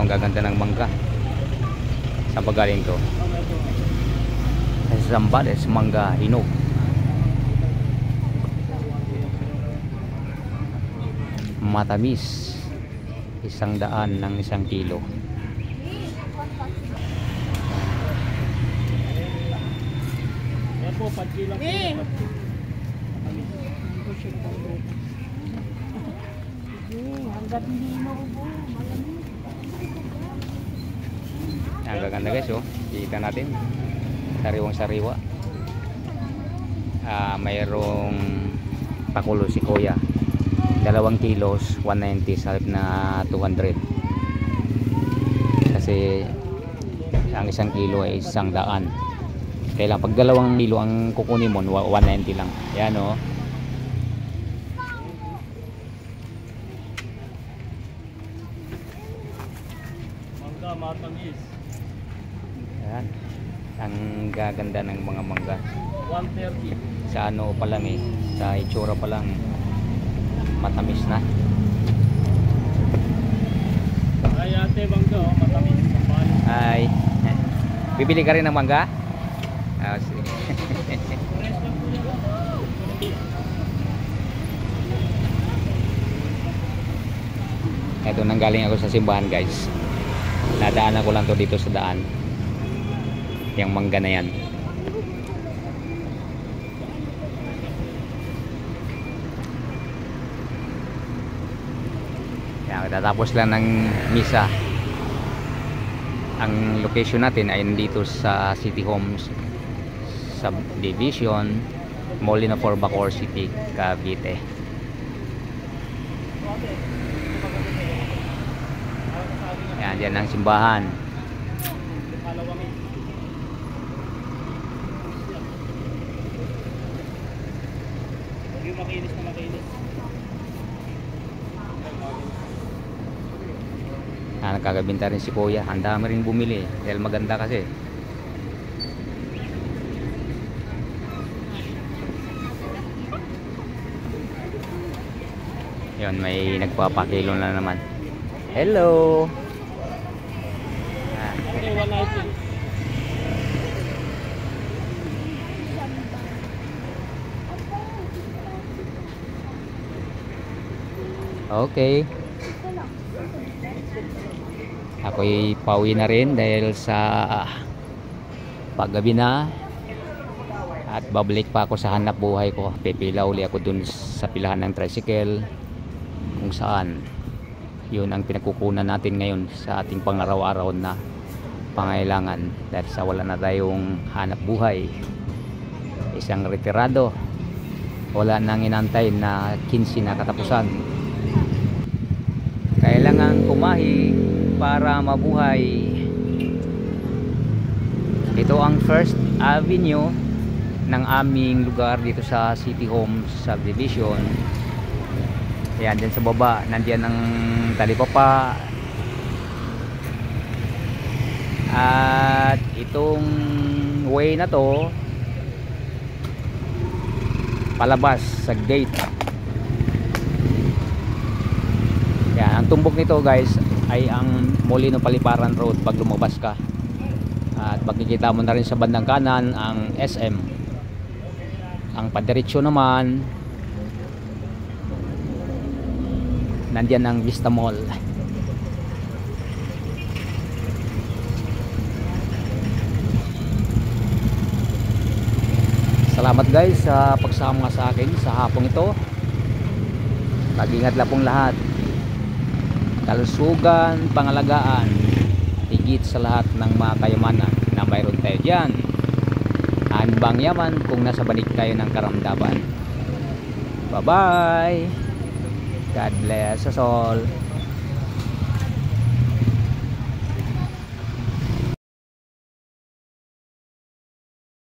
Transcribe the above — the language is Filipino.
ang gaganda ng mangga. Saan pa galing to? Sa Zambales, mangga hinog. Matamis. 100 ng 1 kilo. Yan po, 5 kilo. Hanggat hindi maubo, malamig. Ang gaganda guys, oh. Kita natin. Sariwang sariwa. Mayroong pakulo si kuya. 2 kilos, 190 sa halip na 200. Kasi ang 1 kilo ay 100. Kaya lang pag 2 kilo ang kukunin mo, 190 lang. Yan, oh. Mangga, matamis. Yan. Ang gaganda ng mga mangga. 130. Sa ano pa lang eh, sa itsura pa lang matamis na. Ay ate, mangga, oh, matamis. Ay, bibili ka rin ng mangga? Sige. Ito, nanggaling ako sa simbahan guys. Nadaanan ko lang to dito sa daan. Yung mangga na yan. Yan, tatapos lang ng misa. Ang location natin ay dito sa City Homes Subdivision, Molino for Bacoor City, Cavite. Yan, yan ang simbahan. Yung makinis na makinis. Nakakabinta rin si kuya. Ang dami rin bumili dahil maganda kasi. Yun, may nagpapakilo na naman. Hello. Okay, 190. Okay. Ako'y pauwi na rin dahil sa paggabi na. At babalik pa ako sa hanap buhay ko. Pipila uli ako dun sa pilahan ng tricycle. Kung saan yun ang pinagkukunan natin ngayon sa ating pangaraw-araw na pangailangan. Dahil sa wala na tayong hanap buhay. Isang retirado. Wala nang inantay na 15 na katapusan. Kailangan kumahi para mabuhay. Ito ang First Avenue ng aming lugar dito sa City Homes Subdivision. Ayan, dyan sa baba nandiyan ang talipapa. At itong way na to palabas sa gate. Yan, ang tumbok nito guys ay ang Molino Paliparan Road pag lumabas ka. At makikita mo na rin sa bandang kanan ang SM. Ang padiretso naman nandiyan ang Vista Mall. Salamat guys sa pagsama sa akin sa hapong ito. Mag-ingat lang pong lahat. Kalusugan, pangalagaan, higit sa lahat ng mga kayamanan na mayroon tayo dyan. Anbang yaman kung nasa banig tayo ng karamdaman. Bye bye. God bless us all.